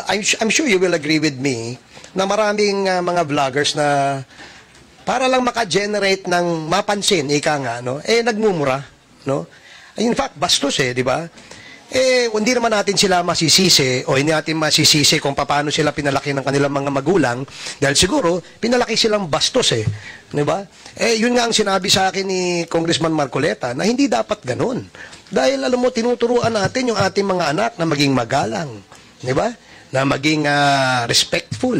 I'm sure you will agree with me na maraming mga vloggers na para lang maka-generate ng mapansin, ika nga, no? Nagmumura, no? In fact, bastos di ba? Hindi naman natin sila masisisi o hindi natin masisisi kung paano sila pinalaki ng kanilang mga magulang dahil siguro pinalaki silang bastos di ba? Yun nga ang sinabi sa akin ni Congressman Marcoleta na hindi dapat ganun. Dahil alam mo, tinuturuan natin yung ating mga anak na maging magalang, di ba? Na maging respectful.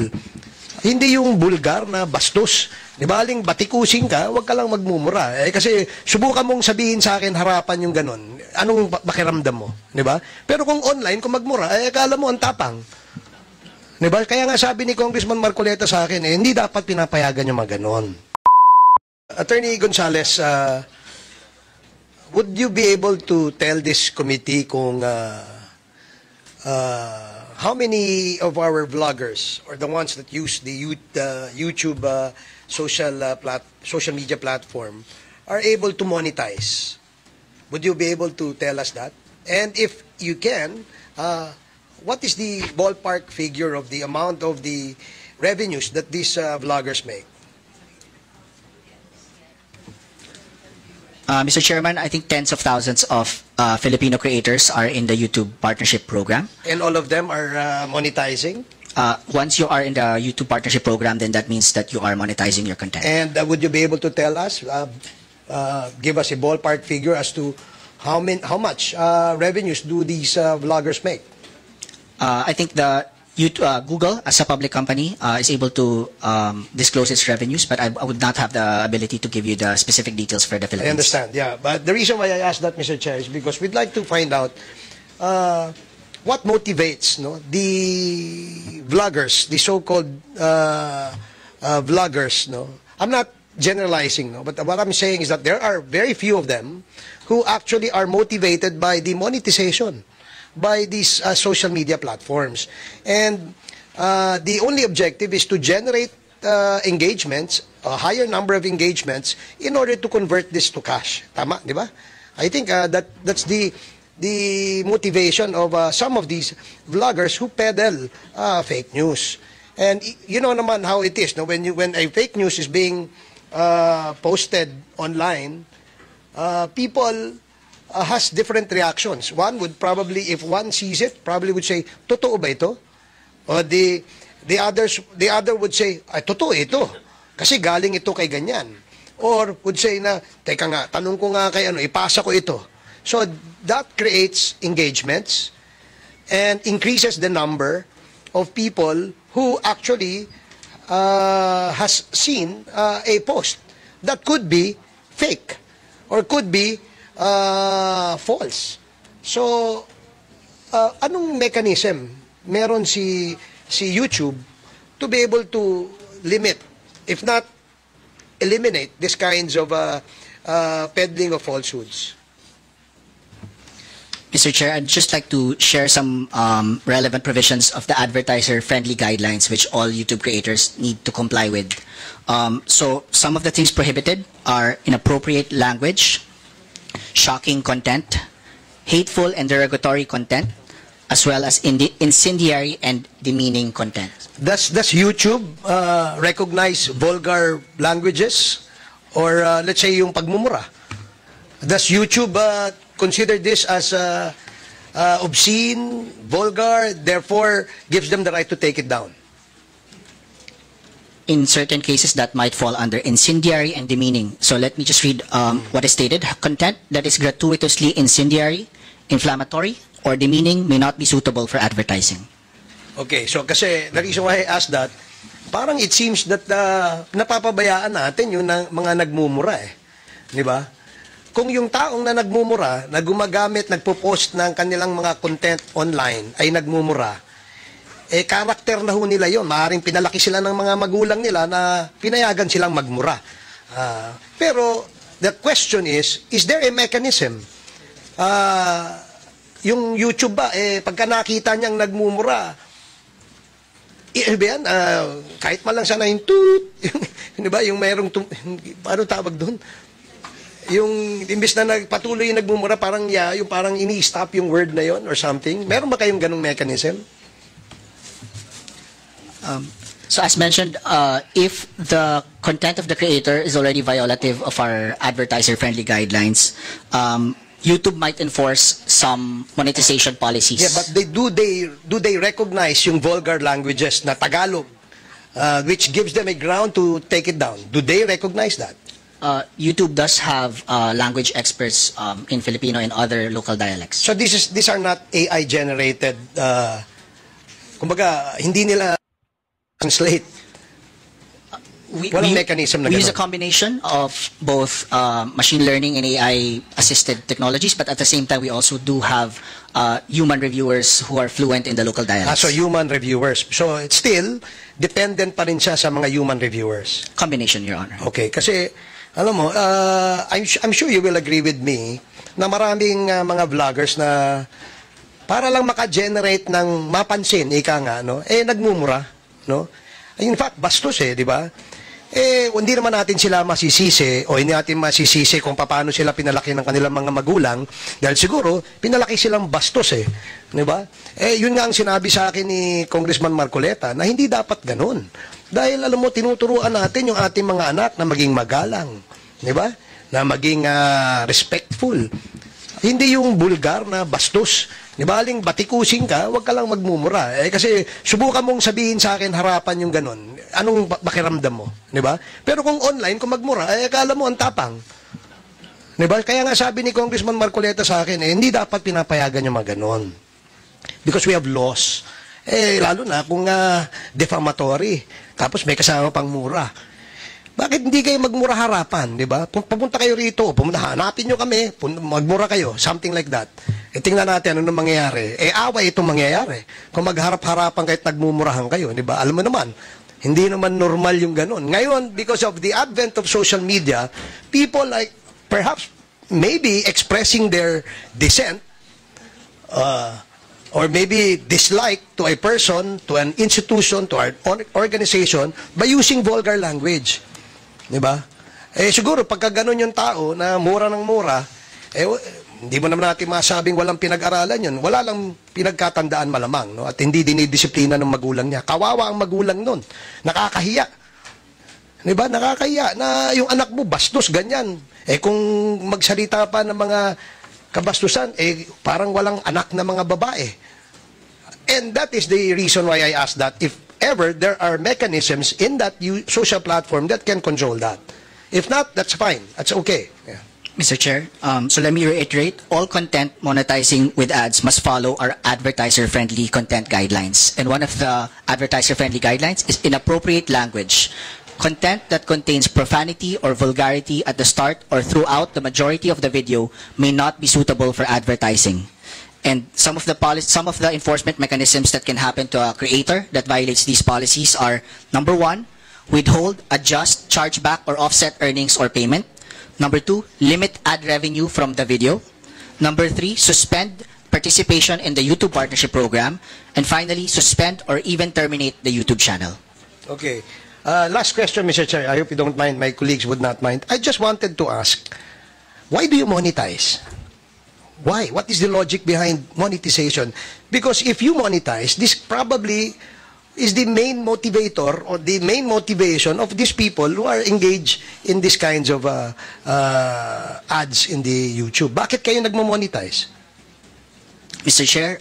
Hindi yung bulgar na bastos. Di ba, aling batikusin ka, huwag ka lang magmumura. Kasi subukan mong sabihin sa akin harapan yung ganun. Anong pakiramdam mo? Di ba? Pero kung online, kung magmura, akala mo ang tapang. Di ba? Kaya nga sabi ni Congressman Marcoleta sa akin, hindi dapat pinapayagan yung mga ganun. Attorney Gonzales, would you be able to tell this committee kung how many of our vloggers or the ones that use the YouTube social media platform are able to monetize? Would you be able to tell us that? And if you can, what is the ballpark figure of the amount of the revenues that these vloggers make? Mr. Chairman, I think tens of thousands of Filipino creators are in the YouTube partnership program. And all of them are monetizing? Once you are in the YouTube partnership program, then that means that you are monetizing your content. And would you be able to tell us, give us a ballpark figure as to how much revenues do these vloggers make? I think the Google, as a public company, is able to disclose its revenues, but I would not have the ability to give you the specific details for the Philippines. I understand, yeah. But the reason why I asked that, Mr. Chair, is because we'd like to find out what motivates the vloggers, the so-called vloggers. I'm not generalizing, but what I'm saying is that there are very few of them who actually are motivated by the monetization by these social media platforms. And the only objective is to generate engagements, a higher number of engagements, in order to convert this to cash. Tama, di ba? I think that's the motivation of some of these vloggers who peddle fake news. And you know naman how it is. No? When a fake news is being posted online, people has different reactions. One would probably, if one sees it, probably would say, totoo ba ito? Or the other would say, ay, totoo ito. Kasi galing ito kay ganyan. Or would say na, teka nga, tanong ko nga kay ipasa ko ito. So that creates engagements and increases the number of people who actually has seen a post that could be fake or could be false. So, anong mechanism meron si YouTube to be able to limit, if not eliminate, these kinds of peddling of falsehoods? Mr. Chair, I'd just like to share some relevant provisions of the advertiser-friendly guidelines which all YouTube creators need to comply with. So, some of the things prohibited are inappropriate language, shocking content, hateful and derogatory content, as well as incendiary and demeaning content. Does YouTube recognize vulgar languages or let's say yung pagmumura? Does YouTube consider this as obscene, vulgar, therefore gives them the right to take it down? In certain cases, that might fall under incendiary and demeaning. So let me just read what is stated. Content that is gratuitously incendiary, inflammatory, or demeaning may not be suitable for advertising. Okay, so kasi the reason why I asked that, parang it seems that napapabayaan natin yung mga nagmumura Di ba? Kung yung taong na nagmumura, na gumagamit, nagpo-post ng kanilang mga content online ay nagmumura, karakter na ho nila yun. Maaaring pinalaki sila ng mga magulang nila na pinayagan silang magmura. Pero the question is there a mechanism? Yung YouTube ba, pagka nakita niyang nagmumura, kahit man lang sana yung toot, di ba, yung mayroong, paano tawag doon? Yung imbis na patuloy yung nagmumura, parang yung parang ini-stop yung word na yon or something. Meron ba kayong ganung mechanism? So as mentioned, if the content of the creator is already violative of our advertiser-friendly guidelines, YouTube might enforce some monetization policies. Yeah, but do they recognize yung vulgar languages na Tagalog, which gives them a ground to take it down? Do they recognize that? YouTube does have language experts in Filipino and other local dialects. So these are not AI generated. Kumbaga hindi nila translate. Walang mechanism na we use a ganun. combination of both machine learning and AI-assisted technologies, but at the same time, we also do have human reviewers who are fluent in the local dialects. So human reviewers. So it's still dependent pa rin siya sa mga human reviewers. Combination, Your Honor. Okay, kasi alam mo, I'm sure you will agree with me na maraming mga vloggers na para lang maka-generate ng mapansin, ika nga, no? Nagmumura, no? In fact, bastos di ba? Hindi naman natin sila masisisi o hindi natin masisisi kung paano sila pinalaki ng kanilang mga magulang dahil siguro pinalaki silang bastos di ba? Yun nga ang sinabi sa akin ni Congressman Marcoleta na hindi dapat ganun. Dahil alam mo, tinuturuan natin yung ating mga anak na maging magalang, di ba? Na maging respectful. Hindi yung bulgar na bastos. Di ba, aling batikusin ka, huwag ka lang magmumura. Kasi subukan mong sabihin sa akin harapan yung ganun. Anong pakiramdam mo? Di ba? Pero kung online, kung magmura, akala mo ang tapang. Di ba? Kaya nga sabi ni Congressman Marcoleta sa akin, hindi dapat pinapayagan yung mga ganun. Because we have laws. Lalo na kung defamatory. Tapos may kasama pang mura. Bakit hindi kayo magmura harapan, di ba? Pupunta kayo rito, hanapin nyo kami, magmura kayo, something like that. Tingnan natin ano mangyayari. Away itong mangyayari. Kung magharap-harapan kahit nagmumurahan kayo, di ba? Alam mo naman, hindi naman normal yung ganun. Ngayon, because of the advent of social media, people like, perhaps, maybe expressing their dissent, or maybe dislike to a person, to an institution, to an organization, by using vulgar language. Di ba? Siguro, pagka ganun yung tao na mura ng mura, hindi mo naman natin masabing walang pinag-aralan yun. Wala lang pinagkatandaan malamang, no? At hindi dinidisiplina ng magulang niya. Kawawa ang magulang nun. Nakakahiya. Di ba? Nakakahiya na yung anak mo bastos, ganyan. Kung magsalita pa ng mga kabastusan, parang walang anak na mga babae. And that is the reason why I asked that if ever there are mechanisms in that social platform that can control that. If not, that's fine. That's okay. Yeah. Mr. Chair, so let me reiterate, all content monetizing with ads must follow our advertiser-friendly content guidelines. And one of the advertiser-friendly guidelines is inappropriate language. Content that contains profanity or vulgarity at the start or throughout the majority of the video may not be suitable for advertising. And some of the enforcement mechanisms that can happen to a creator that violates these policies are, number 1, withhold, adjust, charge back, or offset earnings or payment. Number 2, limit ad revenue from the video. Number 3, suspend participation in the YouTube Partnership Program. And finally, suspend or even terminate the YouTube channel. Okay. Last question, Mr. Chair. I hope you don't mind. My colleagues would not mind. I just wanted to ask, why do you monetize? Why? What is the logic behind monetization? Because if you monetize, this probably is the main motivator or the main motivation of these people who are engaged in these kinds of ads in the YouTube. Bakit kayo nagmo-monetize? Mr. Chair,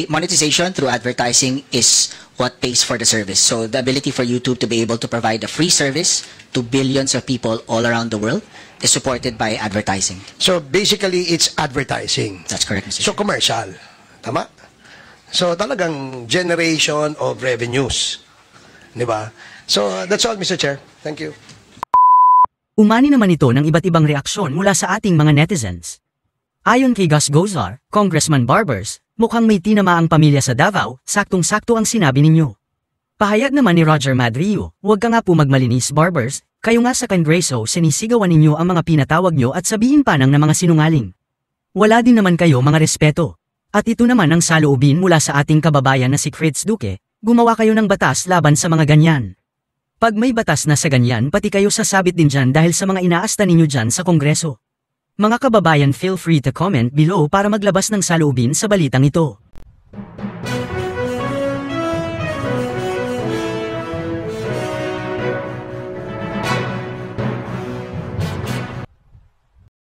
monetization through advertising is what pays for the service. So the ability for YouTube to be able to provide a free service to billions of people all around the world is supported by advertising. So basically, it's advertising. That's correct, Mr. So Chair. commercial. Tama? So talagang generation of revenues. Di ba? So that's all, Mr. Chair. Thank you. Umani naman ito ng iba't ibang reaksyon mula sa ating mga netizens. Ayon kay Gus Gozar, Congressman Barbers, mukhang may tinamaang pamilya sa Davao, saktong-sakto ang sinabi ninyo. Pahayag naman ni Roger Madrio, huwag ka nga po magmalinis Barbers, kayo nga sa Kongreso sinisigawan ninyo ang mga pinatawag nyo at sabihin pa ng mga sinungaling. Wala din naman kayo mga respeto. At ito naman ang saloobin mula sa ating kababayan na si Fritz Duque, gumawa kayo ng batas laban sa mga ganyan. Pag may batas na sa ganyan pati kayo sasabit din dyan dahil sa mga inaasta ninyo dyan sa Kongreso. Mga kababayan, feel free to comment below para maglabas ng saloobin sa balitang ito.